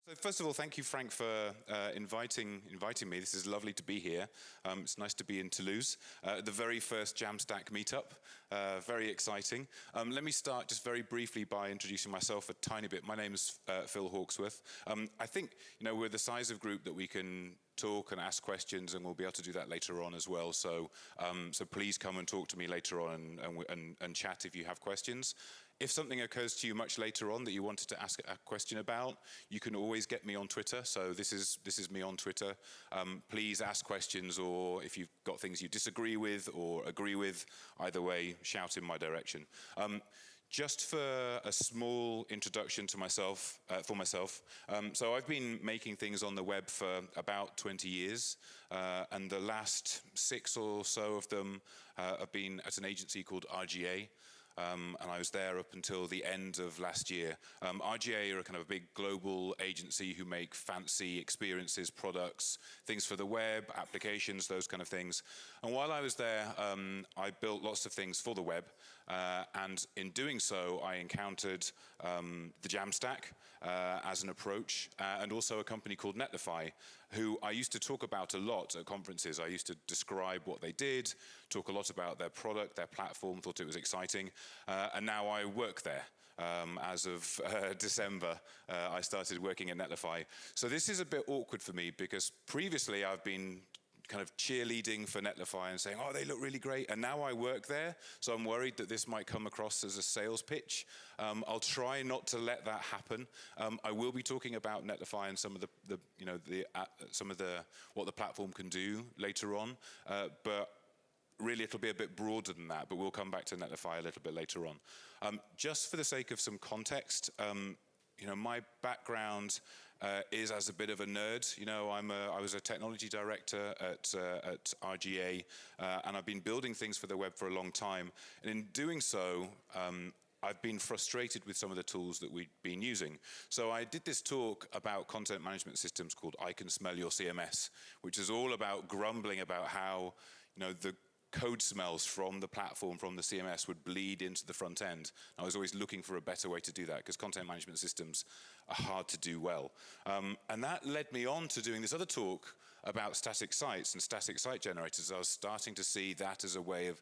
So first of all, thank you, Frank, for inviting me. This is lovely to be here. It's nice to be in Toulouse, the very first JAMstack Meetup. Very exciting. Let me start just very briefly by introducing myself a tiny bit. My name is Phil Hawksworth. I think we're the size of group that we can talk and ask questions, and we'll be able to do that later on as well. So please come and talk to me later on and chat if you have questions. If something occurs to you much later on that you wanted to ask a question about, you can always get me on Twitter. So this is me on Twitter. Please ask questions, or if you've got things you disagree with or agree with, either way, shout in my direction. Just for a small introduction to myself, so I've been making things on the web for about 20 years, and the last 6 or so of them have been at an agency called RGA. And I was there up until the end of last year. RGA are a kind of a big global agency who make fancy experiences, products, things for the web, applications, those kind of things. And while I was there, I built lots of things for the web. And in doing so, I encountered the JAMstack as an approach, and also a company called Netlify, who I used to talk about a lot at conferences. I used to describe what they did, talk a lot about their product, their platform, thought it was exciting. And now I work there. As of December, I started working at Netlify. So this is a bit awkward for me because previously I've been kind of cheerleading for Netlify and saying, oh, they look really great. And now I work there, so I'm worried that this might come across as a sales pitch. I'll try not to let that happen. I will be talking about Netlify and some of what the platform can do later on. But really, it'll be a bit broader than that, but we'll come back to Netlify a little bit later on. Just for the sake of some context, my background is as a bit of a nerd. I was a technology director at RGA, and I've been building things for the web for a long time. And in doing so, I've been frustrated with some of the tools that we've been using. So I did this talk about content management systems called I Can Smell Your CMS, which is all about grumbling about how the code smells from the platform, from the CMS, would bleed into the front end. I was always looking for a better way to do that because content management systems are hard to do well. And that led me on to doing this other talk about static sites and static site generators. I was starting to see that as a way of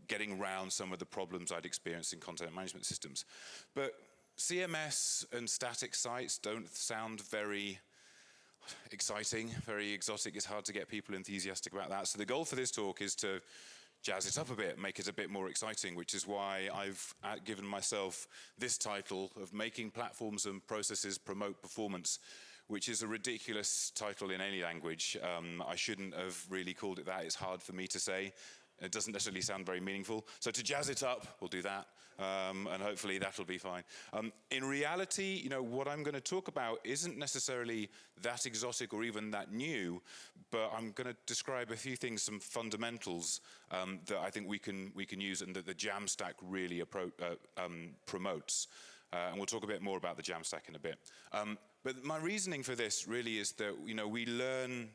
getting around some of the problems I'd experienced in content management systems. But CMS and static sites don't sound very exciting, very exotic. It's hard to get people enthusiastic about that. So the goal for this talk is to jazz it up a bit, make it a bit more exciting, which is why I've given myself this title of Making Platforms and Processes Promote Performance, which is a ridiculous title in any language. I shouldn't have really called it that. It's hard for me to say. It doesn't necessarily sound very meaningful. So to jazz it up, we'll do that, and hopefully that'll be fine. In reality, what I'm going to talk about isn't necessarily that exotic or even that new, but I'm going to describe a few things, some fundamentals that I think we can use and that the JAMstack really promotes. And we'll talk a bit more about the JAMstack in a bit. But my reasoning for this really is that we learn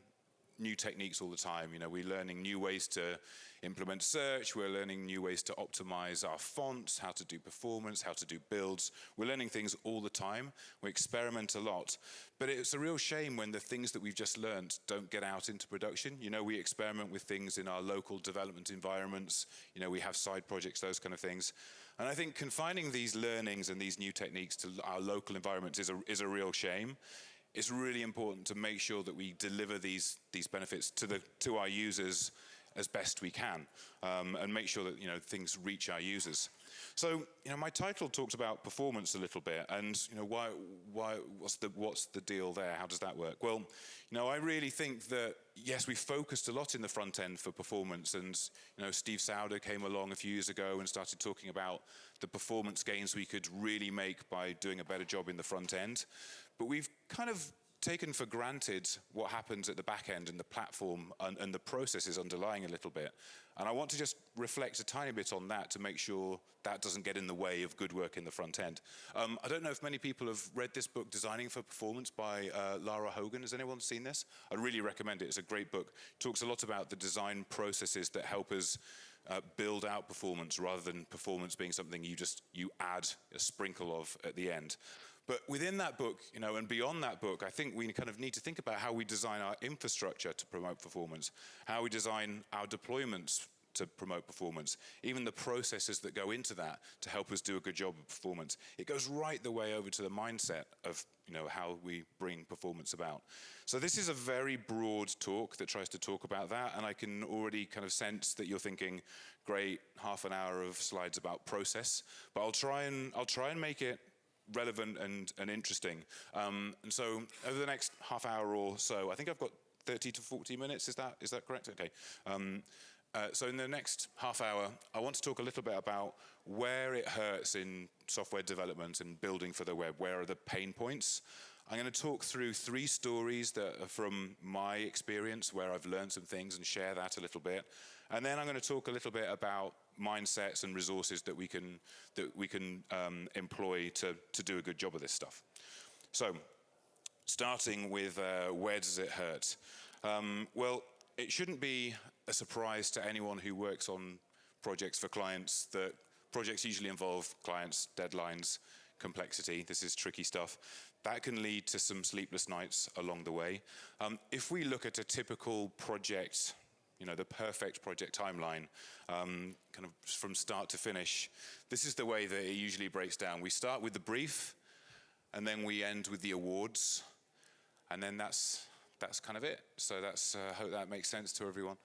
new techniques all the time. We're learning new ways to implement search. We're learning new ways to optimize our fonts, how to do performance, how to do builds. We're learning things all the time. We experiment a lot. But it's a real shame when the things that we've just learned don't get out into production. We experiment with things in our local development environments. We have side projects, those kind of things. And I think confining these learnings and these new techniques to our local environments is a real shame. It's really important to make sure that we deliver these benefits to our users as best we can, and make sure that things reach our users. So my title talks about performance a little bit, and what's the deal there? How does that work? Well, I really think that yes, we focused a lot in the front end for performance, and Steve Sauder came along a few years ago and started talking about the performance gains we could really make by doing a better job in the front end. But we've kind of taken for granted what happens at the back end and the platform and the processes underlying a little bit. And I want to just reflect a tiny bit on that to make sure that doesn't get in the way of good work in the front end. I don't know if many people have read this book, Designing for Performance by Lara Hogan. Has anyone seen this? I really recommend it. It's a great book. It talks a lot about the design processes that help us build out performance rather than performance being something you add a sprinkle of at the end. But within that book, and beyond that book, I think we kind of need to think about how we design our infrastructure to promote performance, how we design our deployments to promote performance, even the processes that go into that to help us do a good job of performance. It goes right the way over to the mindset of how we bring performance about. So this is a very broad talk that tries to talk about that, and I can already kind of sense that you're thinking, great, half an hour of slides about process, but I'll try and make it relevant and interesting. And so over the next half hour or so, I think I've got 30 to 40 minutes. Is that correct? Okay. So in the next half hour, I want to talk a little bit about where it hurts in software development and building for the web. Where are the pain points? I'm going to talk through 3 stories that are from my experience, where I've learned some things, and share that a little bit. And then I'm going to talk a little bit about mindsets and resources that we can employ to do a good job of this stuff. So, starting with where does it hurt? Well, it shouldn't be a surprise to anyone who works on projects for clients that projects usually involve clients, deadlines, complexity. This is tricky stuff. That can lead to some sleepless nights along the way. If we look at a typical project, the perfect project timeline, kind of from start to finish, this is the way that it usually breaks down. We start with the brief, and then we end with the awards, and then that's kind of it. So I hope that makes sense to everyone.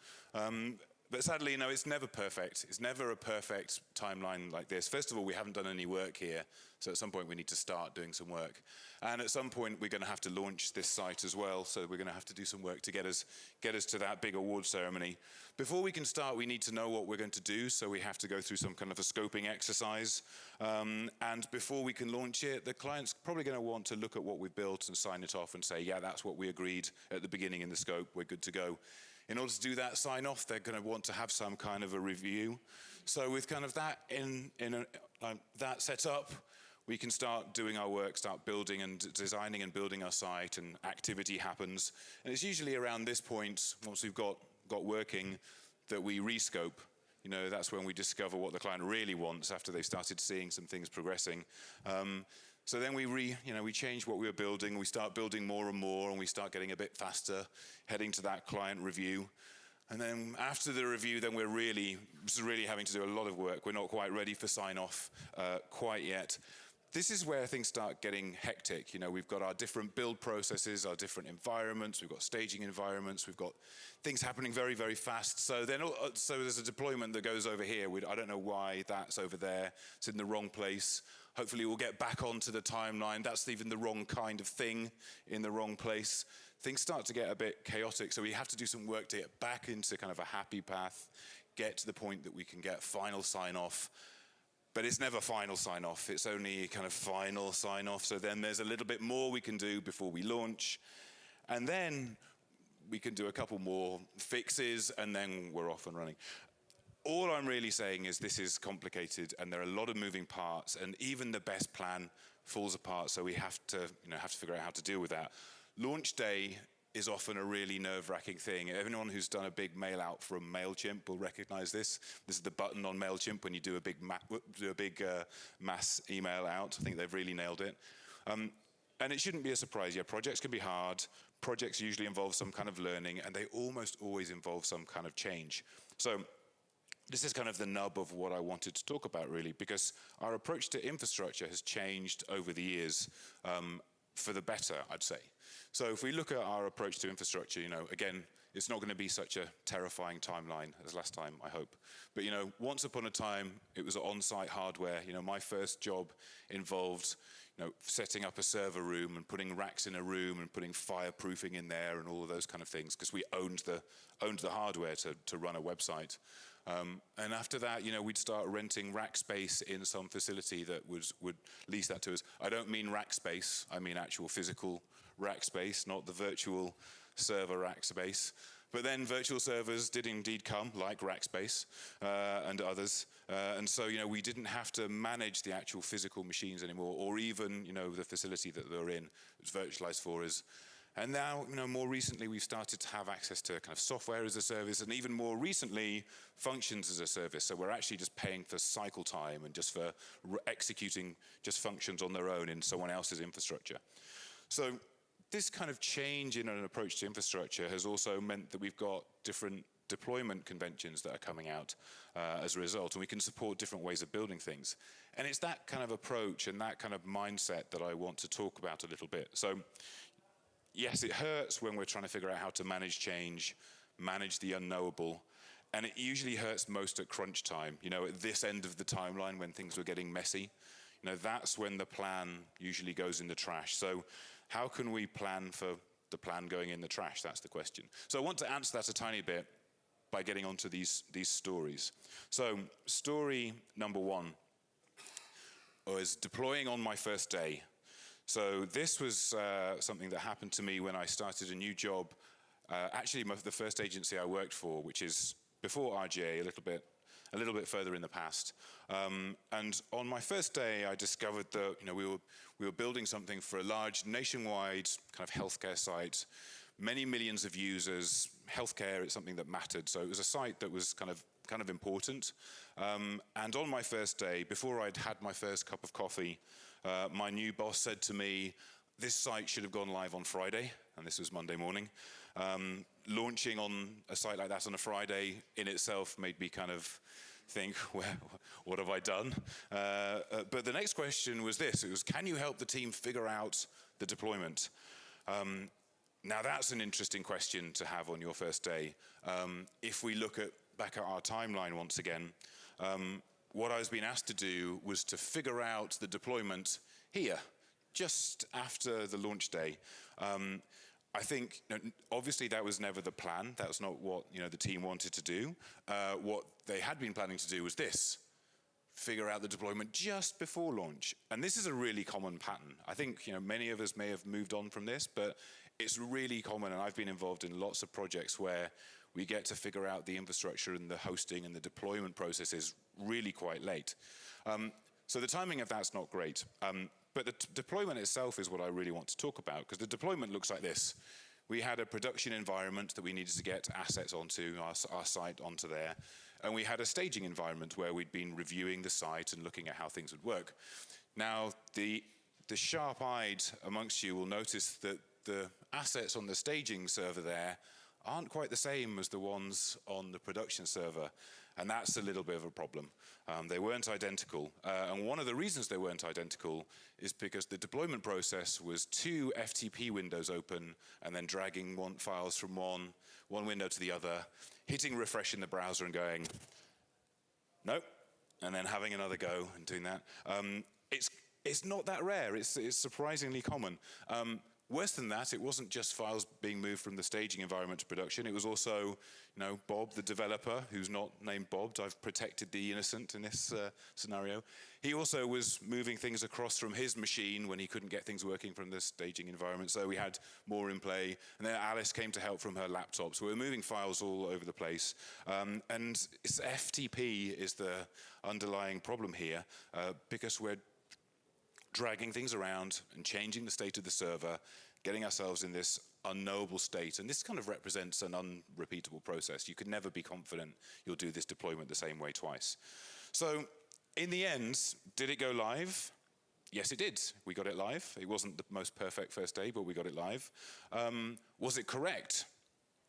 But sadly, it's never perfect. It's never a perfect timeline like this. First of all, we haven't done any work here, so at some point we need to start doing some work. And at some point, we're going to have to launch this site as well, so we're going to have to do some work to get us to that big award ceremony. Before we can start, we need to know what we're going to do, so we have to go through some kind of a scoping exercise. And before we can launch it, the client's probably going to want to look at what we've built and sign it off and say, yeah, that's what we agreed at the beginning in the scope, we're good to go. In order to do that sign off, they're going to want to have some kind of a review. So with kind of that that set up, we can start doing our work, start building and designing and building our site, and activity happens. And it's usually around this point, once we've got working, that we rescope. That's when we discover what the client really wants after they've started seeing some things progressing. So then we change what we were building, we start building more and more, and we start getting a bit faster, heading to that client review. And then after the review, then we're really having to do a lot of work. We're not quite ready for sign-off quite yet. This is where things start getting hectic. We've got our different build processes, our different environments, we've got staging environments, we've got things happening very, very fast. So there's a deployment that goes over here. I don't know why that's over there. It's in the wrong place. Hopefully we'll get back onto the timeline. That's even the wrong kind of thing in the wrong place. Things start to get a bit chaotic, so we have to do some work to get back into kind of a happy path, get to the point that we can get final sign-off. But it's never final sign-off. It's only kind of final sign-off. So then there's a little bit more we can do before we launch. And then we can do a couple more fixes, and then we're off and running. All I'm really saying is this is complicated, and there are a lot of moving parts, and even the best plan falls apart. So we have to figure out how to deal with that. Launch day is often a really nerve-wracking thing. Everyone who's done a big mail out from MailChimp will recognize this. This is the button on MailChimp when you do a big mass email out. I think they've really nailed it. And it shouldn't be a surprise. Yeah, projects can be hard. Projects usually involve some kind of learning, and they almost always involve some kind of change. So this is kind of the nub of what I wanted to talk about, really, because our approach to infrastructure has changed over the years for the better, I'd say. So if we look at our approach to infrastructure, again, it's not going to be such a terrifying timeline as last time, I hope. But, once upon a time, it was on-site hardware. My first job involved, setting up a server room and putting racks in a room and putting fireproofing in there and all of those kind of things, because we owned the hardware to run a website. And after that, we'd start renting rack space in some facility that would lease that to us. I don't mean rack space, I mean actual physical rack space, not the virtual server rack space. But then virtual servers did indeed come, like Rackspace and others. And so, we didn't have to manage the actual physical machines anymore, or even, the facility that they're in was virtualized for us. And now, more recently, we've started to have access to kind of software as a service, and even more recently, functions as a service. So we're actually just paying for cycle time and just for executing just functions on their own in someone else's infrastructure. So this kind of change in an approach to infrastructure has also meant that we've got different deployment conventions that are coming out as a result, and we can support different ways of building things. And it's that kind of approach and that kind of mindset that I want to talk about a little bit. So yes, it hurts when we're trying to figure out how to manage change, manage the unknowable, and it usually hurts most at crunch time, at this end of the timeline when things were getting messy. That's when the plan usually goes in the trash. So how can we plan for the plan going in the trash? That's the question. So I want to answer that a tiny bit by getting onto these stories. So story number one was deploying on my first day. So this was something that happened to me when I started a new job, actually the first agency I worked for, which is before RGA, a little bit further in the past. And on my first day, I discovered that we were building something for a large nationwide kind of healthcare site, many millions of users. Healthcare is something that mattered, so it was a site that was kind of important. And on my first day, before I'd had my first cup of coffee, my new boss said to me, this site should have gone live on Friday, and this was Monday morning. Launching on a site like that on a Friday in itself made me kind of think, well, what have I done? But the next question was this. It was, can you help the team figure out the deployment? Now that's an interesting question to have on your first day. If we look back at our timeline once again, what I was being asked to do was to figure out the deployment here, just after the launch day. I think, obviously that was never the plan. That was not what the team wanted to do. What they had been planning to do was this: figure out the deployment just before launch. And this is a really common pattern. I think many of us may have moved on from this, but it's really common, and I've been involved in lots of projects where we get to figure out the infrastructure and the hosting and the deployment processes really quite late. So the timing of that's not great. But the deployment itself is what I really want to talk about, because the deployment looks like this. We had a production environment that we needed to get assets onto, our site onto there, and we had a staging environment where we'd been reviewing the site and looking at how things would work. Now, the sharp-eyed amongst you will notice that the assets on the staging server there aren't quite the same as the ones on the production server, and that's a little bit of a problem. They weren't identical, and one of the reasons they weren't identical is because the deployment process was 2 FTP windows open and then dragging files from one window to the other, hitting refresh in the browser and going, nope, and then having another go and doing that. It's not that rare, it's surprisingly common. Worse than that, it wasn't just files being moved from the staging environment to production. It was also, Bob, the developer, who's not named Bob. I've protected the innocent in this scenario. He also was moving things across from his machine when he couldn't get things working from the staging environment. So we had more in play. And then Alice came to help from her laptop. So we were moving files all over the place. And it's FTP is the underlying problem here, because we're dragging things around and changing the state of the server, getting ourselves in this unknowable state. And this kind of represents an unrepeatable process. You can never be confident you'll do this deployment the same way twice. So in the end, did it go live? Yes, it did. We got it live. It wasn't the most perfect first day, but we got it live. Was it correct?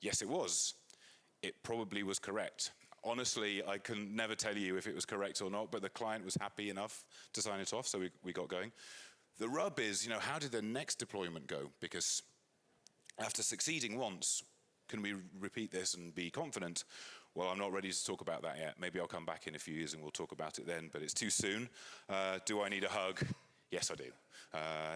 Yes, it was. It probably was correct. Honestly, I can never tell you if it was correct or not, but the client was happy enough to sign it off, so we got going. The rub is, how did the next deployment go? Because after succeeding once, can we repeat this and be confident? Well, I'm not ready to talk about that yet. Maybe I'll come back in a few years and we'll talk about it then, but it's too soon. Do I need a hug? Yes, I do.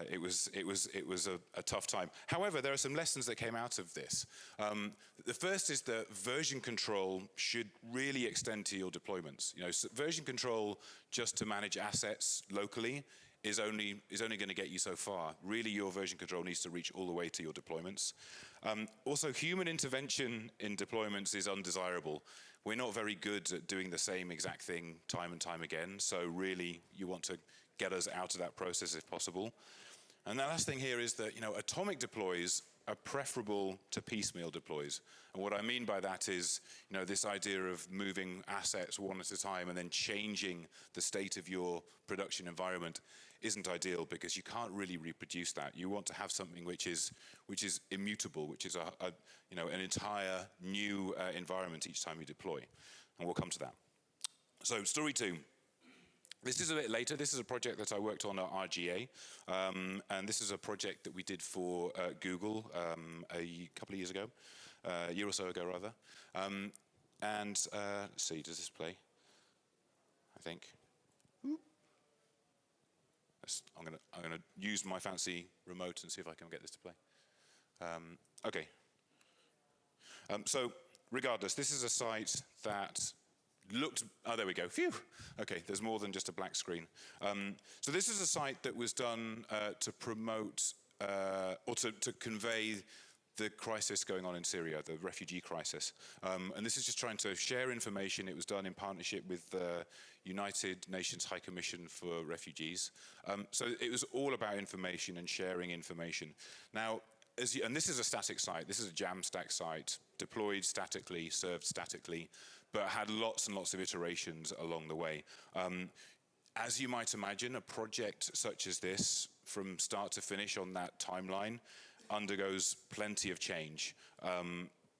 It was a tough time. However, there are some lessons that came out of this. The first is that version control should really extend to your deployments. Version control just to manage assets locally is only going to get you so far. Really, your version control needs to reach all the way to your deployments. Also, human intervention in deployments is undesirable. We're not very good at doing the same exact thing time and time again, so really you want to get us out of that process if possible. And the last thing here is that, atomic deploys are preferable to piecemeal deploys. And what I mean by that is, this idea of moving assets one at a time and then changing the state of your production environment isn't ideal, because you can't really reproduce that. You want to have something which is immutable, which is an entire new environment each time you deploy. And we'll come to that. So story 2. This is a bit later. This is a project that I worked on at RGA, and this is a project that we did for Google a couple of years ago, a year or so ago rather. Let's see, does this play? I think. I'm gonna use my fancy remote and see if I can get this to play. Okay. So regardless, this is a site that looked, oh, there we go, phew. Okay, there's more than just a black screen. So this is a site that was done to promote, or to convey the crisis going on in Syria, the refugee crisis. And this is just trying to share information. It was done in partnership with the United Nations High Commission for Refugees. So it was all about information and sharing information. Now, and this is a static site. This is a JAMstack site, deployed statically, served statically, but had lots and lots of iterations along the way. As you might imagine, a project such as this, from start to finish on that timeline, undergoes plenty of change.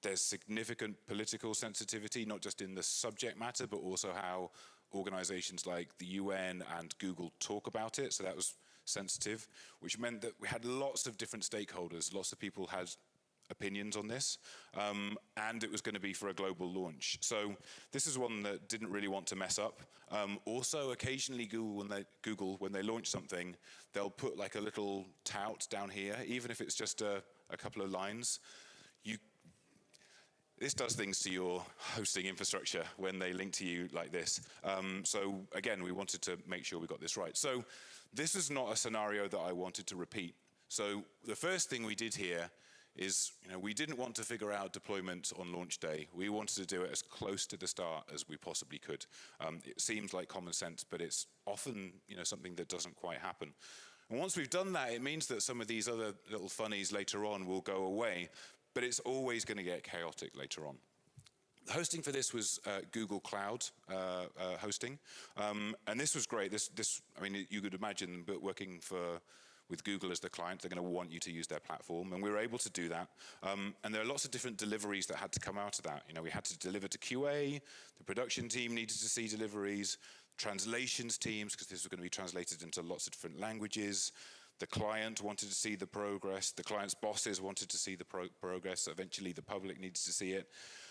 There's significant political sensitivity, not just in the subject matter, but also how organizations like the UN and Google talk about it. So that was sensitive, which meant that we had lots of different stakeholders. Lots of people had opinions on this, and it was going to be for a global launch. So this is one that didn't really want to mess up. Also, occasionally Google, when they launch something, they'll put like a little tout down here, even if it's just a couple of lines. This does things to your hosting infrastructure when they link to you like this. So again, we wanted to make sure we got this right. So this is not a scenario that I wanted to repeat. So the first thing we did here is, we didn't want to figure out deployment on launch day. We wanted to do it as close to the start as we possibly could. It seems like common sense, but it's often, something that doesn't quite happen. And once we've done that, it means that some of these other little funnies later on will go away, but it's always going to get chaotic later on. The hosting for this was Google Cloud hosting, and this was great. I mean, you could imagine, but working with Google as the client, they're going to want you to use their platform, and we were able to do that. And there are lots of different deliveries that had to come out of that. We had to deliver to QA, the production team needed to see deliveries, translations teams, because this was going to be translated into lots of different languages. The client wanted to see the progress, the client's bosses wanted to see the progress, eventually the public needed to see it.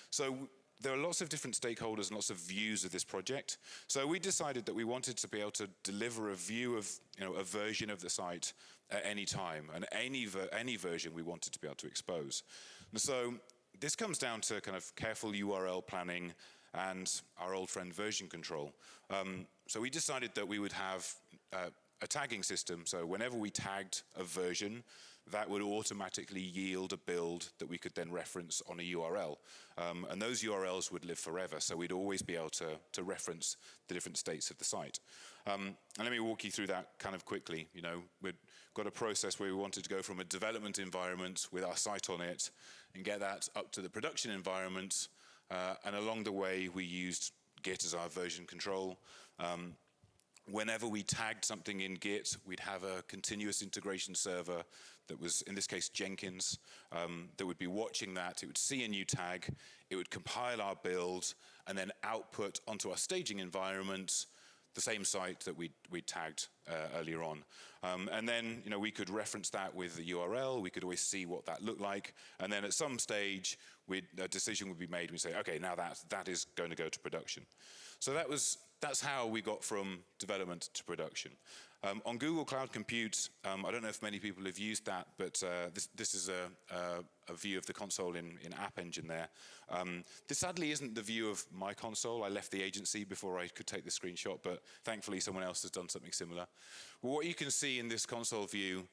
So there are lots of different stakeholders and lots of views of this project. So we decided that we wanted to be able to deliver a view of, a version of the site at any time, and any version we wanted to be able to expose. And so this comes down to kind of careful URL planning and our old friend version control. So we decided that we would have a tagging system. So whenever we tagged a version, that would automatically yield a build that we could then reference on a URL. And those URLs would live forever, so we'd always be able to reference the different states of the site. And let me walk you through that kind of quickly. We've got a process where we wanted to go from a development environment with our site on it and get that up to the production environment. And along the way, we used Git as our version control. Whenever we tagged something in Git, we'd have a continuous integration server that was, in this case, Jenkins, that would be watching that. It would see a new tag, it would compile our build, and then output onto our staging environment the same site that we tagged earlier on. And then, we could reference that with the URL. We could always see what that looked like. And then at some stage, a decision would be made. We'd say, okay, now that is going to go to production. So that's how we got from development to production. On Google Cloud Compute, I don't know if many people have used that, but this is a view of the console in App Engine there. This sadly isn't the view of my console. I left the agency before I could take the screenshot, but thankfully someone else has done something similar. Well, what you can see in this console view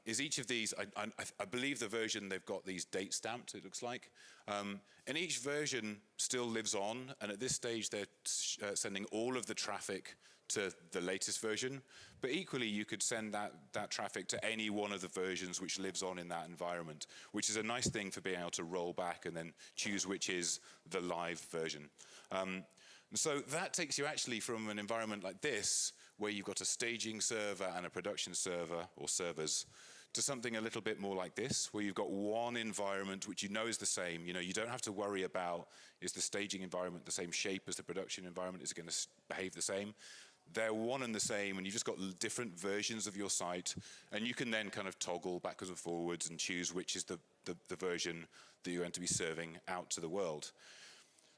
is each of these, I believe the version they've got these date stamped, it looks like. And each version still lives on, and at this stage they're sending all of the traffic to the latest version, but equally you could send that traffic to any one of the versions which lives on in that environment, which is a nice thing for being able to roll back and then choose which is the live version. And so that takes you actually from an environment like this, where you've got a staging server and a production server or servers, to something a little bit more like this, where you've got one environment which you know is the same. You know, you don't have to worry about, is the staging environment the same shape as the production environment? Is it going to behave the same? They're one and the same, and you've just got different versions of your site, and you can then kind of toggle backwards and forwards and choose which is the version that you're going to be serving out to the world.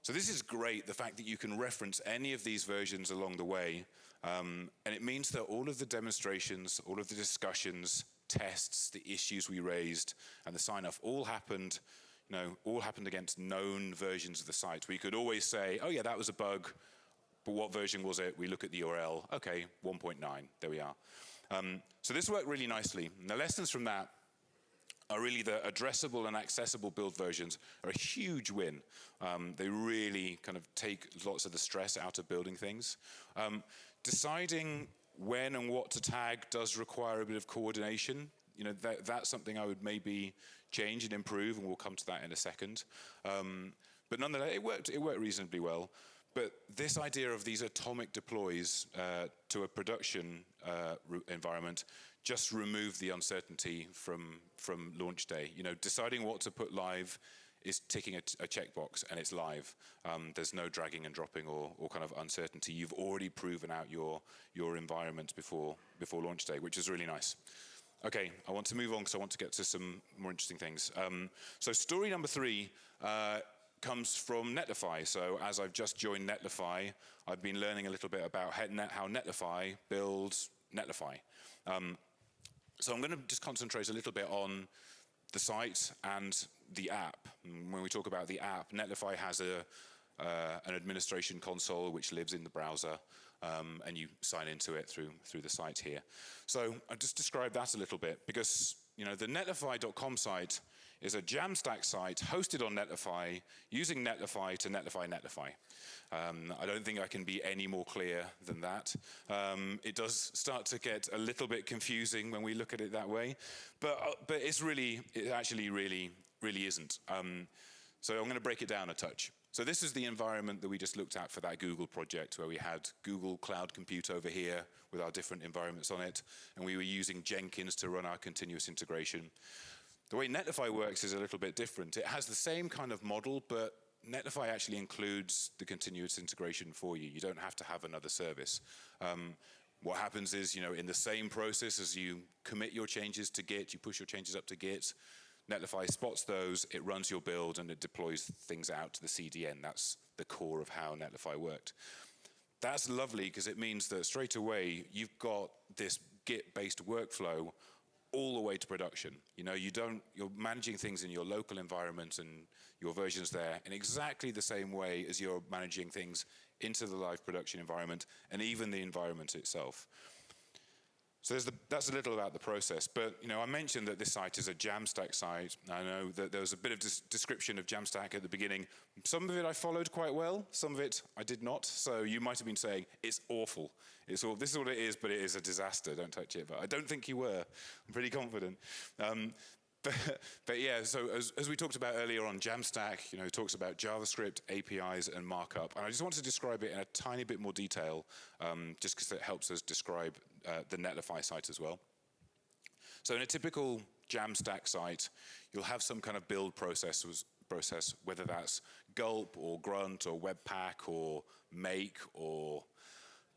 So this is great, the fact that you can reference any of these versions along the way, and it means that all of the demonstrations, all of the discussions, tests, the issues we raised, and the sign-off all happened, all happened against known versions of the site. We could always say, oh yeah, that was a bug, but what version was it? We look at the URL, okay, 1.9, there we are. So this worked really nicely. And the lessons from that are really the addressable and accessible build versions are a huge win. They really kind of take lots of the stress out of building things. Deciding when and what to tag does require a bit of coordination. That's something I would maybe change and improve, and we'll come to that in a second. But nonetheless, it worked reasonably well. But this idea of these atomic deploys to a production environment just removed the uncertainty from launch day. Deciding what to put live is ticking a checkbox, and it's live. There's no dragging and dropping or kind of uncertainty. You've already proven out your environment before launch day, which is really nice. Okay, I want to move on because I want to get to some more interesting things. So story number 3 comes from Netlify. So as I've just joined Netlify, I've been learning a little bit about how Netlify builds Netlify. So I'm going to just concentrate a little bit on the site and the app. When we talk about the app, Netlify has an administration console which lives in the browser, and you sign into it through the site here. So I'll just describe that a little bit, because the netlify.com site is a JAMstack site hosted on Netlify, using Netlify to Netlify. I don't think I can be any more clear than that. It does start to get a little bit confusing when we look at it that way, but it actually really isn't. So I'm going to break it down a touch. So this is the environment that we just looked at for that Google project, where we had Google Cloud Compute over here with our different environments on it, and we were using Jenkins to run our continuous integration. The way Netlify works is a little bit different. It has the same kind of model, but Netlify actually includes the continuous integration for you. You don't have to have another service. What happens is, in the same process as you commit your changes to Git, you push your changes up to Git, Netlify spots those, it runs your build, and it deploys things out to the CDN. That's the core of how Netlify worked. That's lovely, because it means that straight away, you've got this Git-based workflow all the way to production. You're managing things in your local environment and your versions there in exactly the same way as you're managing things into the live production environment and even the environment itself. So that's a little about the process. But I mentioned that this site is a JAMstack site. I know that there was a bit of description of JAMstack at the beginning. Some of it I followed quite well. Some of it I did not. So you might have been saying, it's awful. This is what it is, but it is a disaster. Don't touch it. But I don't think you were. I'm pretty confident. But yeah, so as we talked about earlier on, JAMstack, talks about JavaScript, APIs, and markup. And I just want to describe it in a tiny bit more detail, just because it helps us describe the Netlify site as well. So in a typical JAMstack site, you'll have some kind of build process, whether that's gulp or grunt or webpack or make or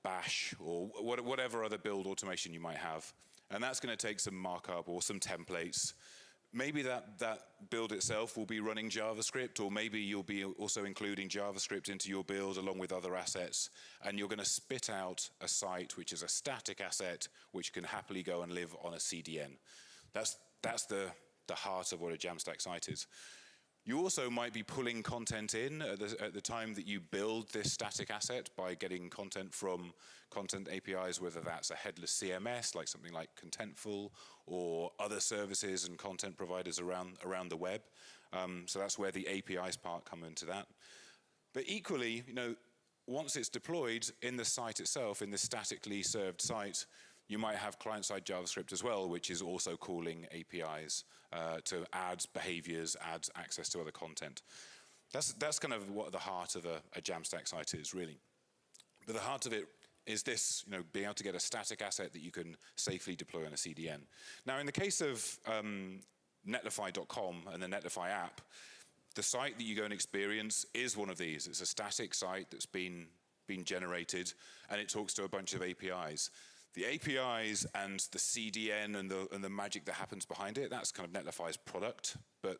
bash or whatever other build automation you might have. And that's going to take some markup or some templates. Maybe that build itself will be running JavaScript, or maybe you'll be also including JavaScript into your build along with other assets, and you're going to spit out a site which is a static asset which can happily go and live on a CDN. That's the heart of what a JAMstack site is. You also might be pulling content in at the time that you build this static asset by getting content from content APIs, whether that's a headless CMS, like something like Contentful, or other services and content providers around the web. So that's where the APIs part come into that. But equally, once it's deployed in the site itself, in the statically served site, you might have client-side JavaScript as well, which is also calling APIs to add behaviors, add access to other content. That's kind of what the heart of a JAMstack site is, really. But the heart of it is this, being able to get a static asset that you can safely deploy on a CDN. Now, in the case of netlify.com and the Netlify app, the site that you go and experience is one of these. It's a static site that's been generated, and it talks to a bunch of APIs. The APIs and the CDN and the magic that happens behind it, that's kind of Netlify's product, but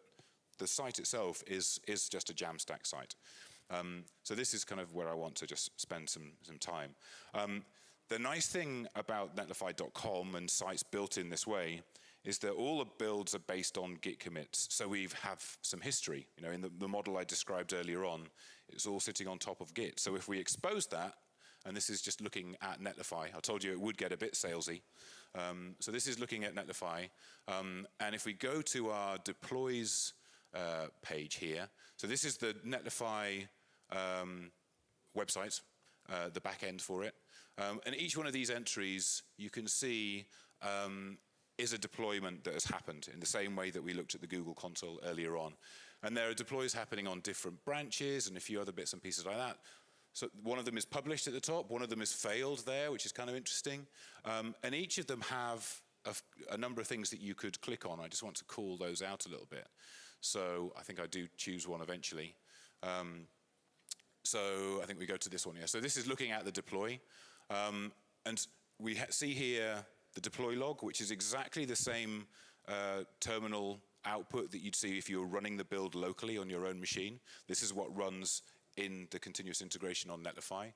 the site itself is just a JAMstack site. So this is kind of where I want to just spend some time. The nice thing about netlify.com and sites built in this way is that all the builds are based on Git commits. So we have some history. In the model I described earlier on, it's all sitting on top of Git. So if we expose that, and this is just looking at Netlify. I told you it would get a bit salesy. So this is looking at Netlify. And if we go to our deploys page here, so this is the Netlify website, the back end for it. And each one of these entries, you can see, is a deployment that has happened in the same way that we looked at the Google console earlier on. And there are deploys happening on different branches and a few other bits and pieces like that. So one of them is published at the top, one of them is failed there, which is kind of interesting. And each of them have a number of things that you could click on. I just want to call those out a little bit. So I think I do choose one eventually. So I think we go to this one here. So this is looking at the deploy. And we see here the deploy log, which is exactly the same terminal output that you'd see if you were running the build locally on your own machine. This is what runs in the continuous integration on Netlify.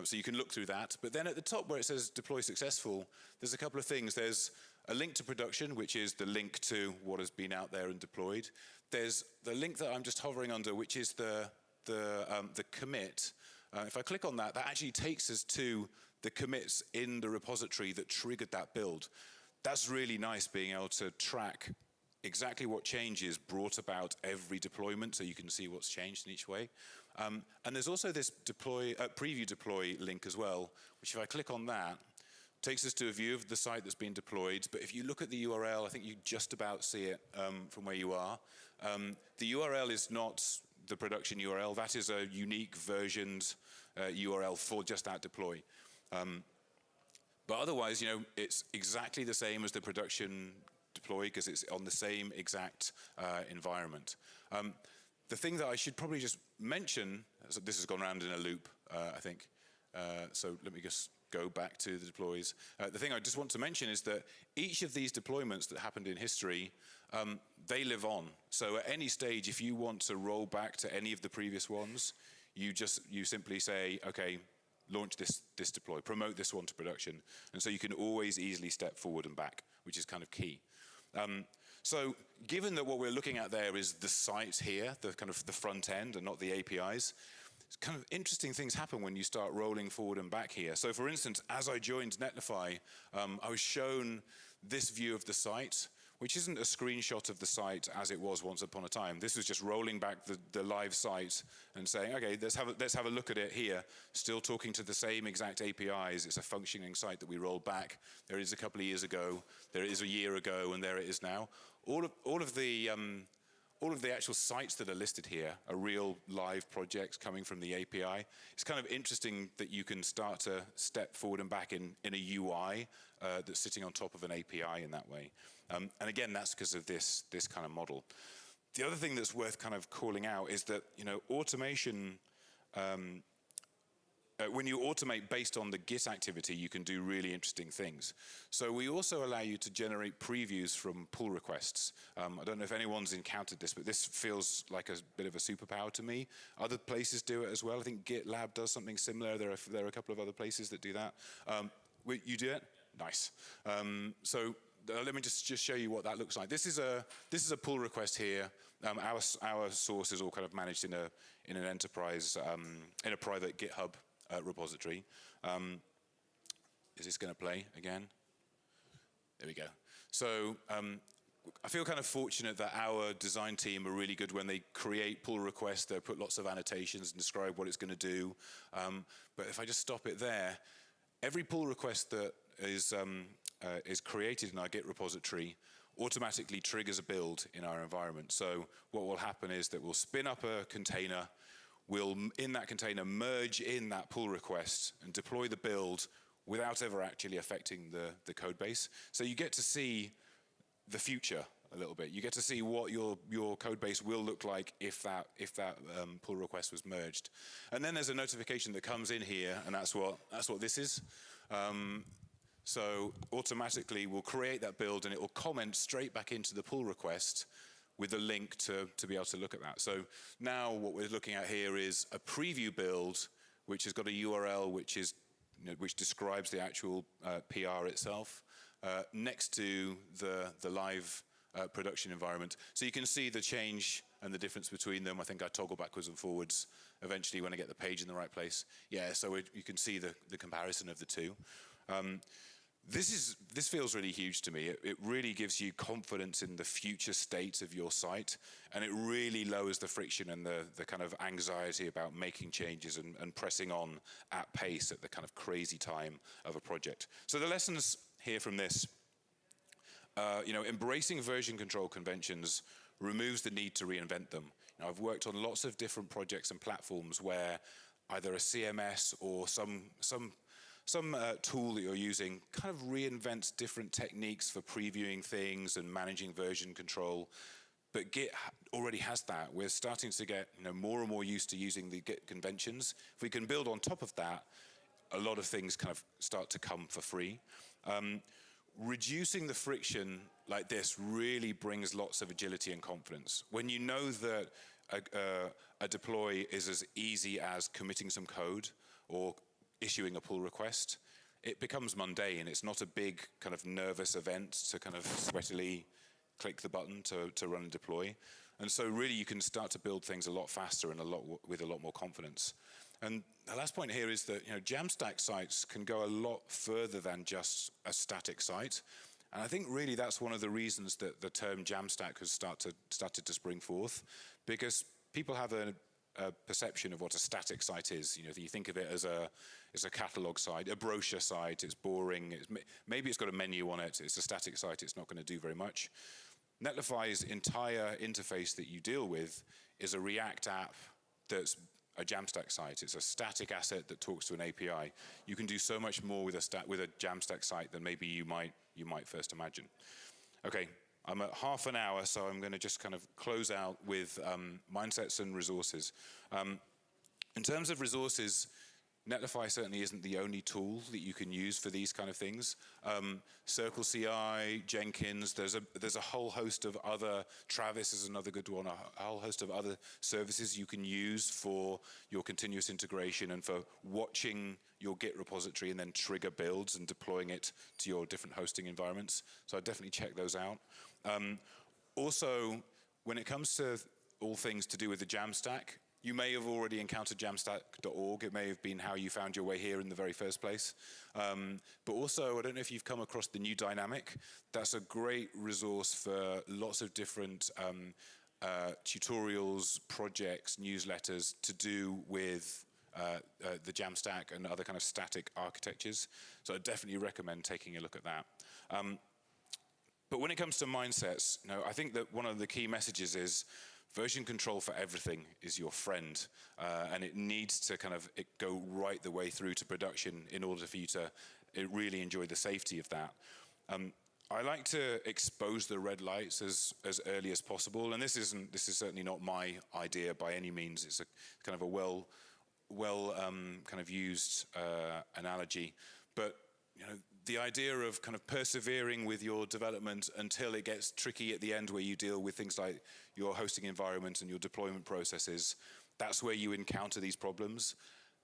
So you can look through that. But then at the top where it says deploy successful, there's a couple of things. There's a link to production, which is the link to what has been out there and deployed. There's the link that I'm just hovering under, which is the commit. If I click on that, that actually takes us to the commits in the repository that triggered that build. That's really nice, being able to track exactly what changes brought about every deployment, so you can see what's changed in each way. And there's also this preview deploy link as well, which if I click on that, takes us to a view of the site that's been deployed. But if you look at the URL, I think you just about see it from where you are. The URL is not the production URL. That is a unique versioned URL for just that deploy. But otherwise, it's exactly the same as the production deploy because it's on the same exact environment. The thing that I should probably just mention, so this has gone around in a loop, I think. So let me just go back to the deploys. The thing I just want to mention is that each of these deployments that happened in history, they live on. So at any stage, if you want to roll back to any of the previous ones, you simply say, okay, launch this deploy, promote this one to production. And so you can always easily step forward and back, which is kind of key. So given that what we're looking at there is the site here, the kind of the front end and not the APIs, kind of interesting things happen when you start rolling forward and back here. So for instance, as I joined Netlify, I was shown this view of the site, which isn't a screenshot of the site as it was once upon a time. This was just rolling back the live site and saying, okay, let's have a look at it here. Still talking to the same exact APIs. It's a functioning site that we rolled back. There it is a couple of years ago. There it is a year ago, and there it is now. All of the actual sites that are listed here are real live projects coming from the API. It's kind of interesting that you can start to step forward and back in a UI that's sitting on top of an API in that way. And again, that's because of this kind of model. The other thing that's worth kind of calling out is that automation, when you automate based on the Git activity, you can do really interesting things. So we also allow you to generate previews from pull requests. I don't know if anyone's encountered this, but this feels like a bit of a superpower to me. Other places do it as well. I think GitLab does something similar. There are a couple of other places that do that. You do it? Nice. So let me just show you what that looks like. This is a pull request here. Our source is all kind of managed in an enterprise, in a private GitHub repository. Is this going to play again? There we go. So I feel kind of fortunate that our design team are really good when they create pull requests. They put lots of annotations and describe what it's going to do. But if I just stop it there, every pull request that is created in our Git repository automatically triggers a build in our environment. So what will happen is that we'll spin up a container. We'll, in that container, merge in that pull request and deploy the build without ever actually affecting the code base. So you get to see the future a little bit. You get to see what your code base will look like if that pull request was merged. And then there's a notification that comes in here, and that's what this is. So automatically we'll create that build, and it will comment straight back into the pull request with a link to be able to look at that. So now what we're looking at here is a preview build, which has got a URL which describes the actual PR itself, next to the live production environment. So you can see the change and the difference between them. I think I toggle backwards and forwards eventually when I get the page in the right place. Yeah, so you can see the comparison of the two. This feels really huge to me. It really gives you confidence in the future state of your site, and it really lowers the friction and the kind of anxiety about making changes and pressing on at pace at the kind of crazy time of a project. So the lessons here from this, embracing version control conventions removes the need to reinvent them. I've worked on lots of different projects and platforms where either a CMS or some tool that you're using kind of reinvents different techniques for previewing things and managing version control. But Git already has that. We're starting to get more and more used to using the Git conventions. If we can build on top of that, a lot of things kind of start to come for free. Reducing the friction like this really brings lots of agility and confidence. When you know that a deploy is as easy as committing some code or issuing a pull request, it becomes mundane. It's not a big kind of nervous event to kind of sweatily click the button to run and deploy. And so really you can start to build things a lot faster and with a lot more confidence. And the last point here is that JAMstack sites can go a lot further than just a static site. And I think really that's one of the reasons that the term JAMstack has started to spring forth, because people have a perception of what a static site is. You think of it as a catalog site, a brochure site. It's boring. Maybe it's got a menu on it. It's a static site. It's not going to do very much. Netlify's entire interface that you deal with is a React app that's a JAMstack site. It's a static asset that talks to an API. You can do so much more with a JAMstack site than maybe you might first imagine. Okay. I'm at half an hour, so I'm going to just kind of close out with mindsets and resources. In terms of resources, Netlify certainly isn't the only tool that you can use for these kind of things. Circle CI, Jenkins, there's a whole host of other, Travis is another good one, a whole host of other services you can use for your continuous integration and for watching your Git repository and then trigger builds and deploying it to your different hosting environments. So I'd definitely check those out. Also, when it comes to all things to do with the JAMstack, you may have already encountered jamstack.org. It may have been how you found your way here in the very first place. But also, I don't know if you've come across the new Dynamic. That's a great resource for lots of different tutorials, projects, newsletters to do with the JAMstack and other kind of static architectures. So I definitely recommend taking a look at that. But when it comes to mindsets, I think that one of the key messages is version control for everything is your friend, and it needs to kind of go right the way through to production in order for you to really enjoy the safety of that. I like to expose the red lights as early as possible, and this is certainly not my idea by any means. It's a kind of a well kind of used analogy, but the idea of kind of persevering with your development until it gets tricky at the end, where you deal with things like your hosting environment and your deployment processes, that's where you encounter these problems.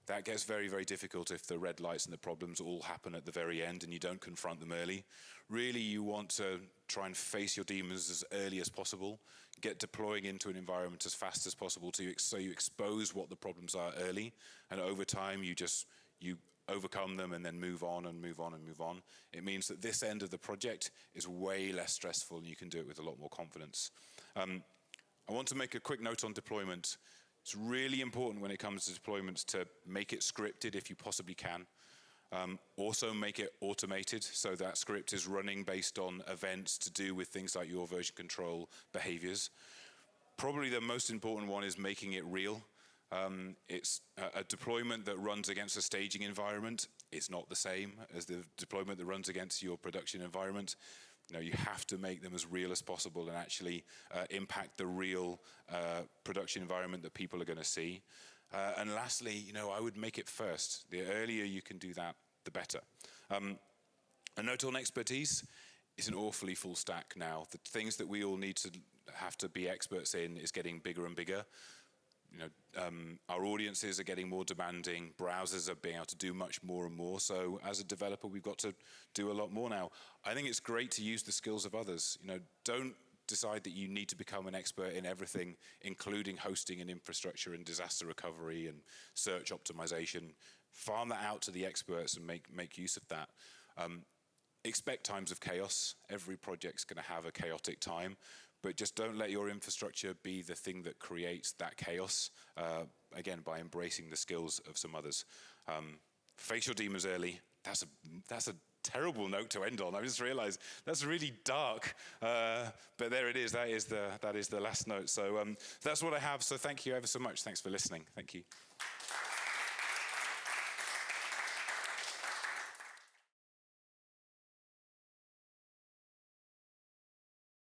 That gets very, very difficult if the red lights and the problems all happen at the very end and you don't confront them early. Really, you want to try and face your demons as early as possible, get deploying into an environment as fast as possible so you expose what the problems are early, and over time you overcome them and then move on and move on and move on. It means that this end of the project is way less stressful and you can do it with a lot more confidence. I want to make a quick note on deployment. It's really important when it comes to deployments to make it scripted if you possibly can. Also make it automated so that script is running based on events to do with things like your version control behaviors. Probably the most important one is making it real. It's a deployment that runs against a staging environment is not the same as the deployment that runs against your production environment. You have to make them as real as possible and actually impact the real production environment that people are going to see. And lastly, I would make it first. The earlier you can do that, the better. A note on expertise is an awfully full stack now. The things that we all need to have to be experts in is getting bigger and bigger. Our audiences are getting more demanding. Browsers are being able to do much more and more. So as a developer, we've got to do a lot more now. I think it's great to use the skills of others. Don't decide that you need to become an expert in everything, including hosting and infrastructure and disaster recovery and search optimization. Farm that out to the experts and make use of that. Expect times of chaos. Every project's going to have a chaotic time. But just don't let your infrastructure be the thing that creates that chaos, again, by embracing the skills of some others. Face your demons early. That's a terrible note to end on. I just realized that's really dark. But there it is. That is the last note. So that's what I have. So thank you ever so much. Thanks for listening. Thank you.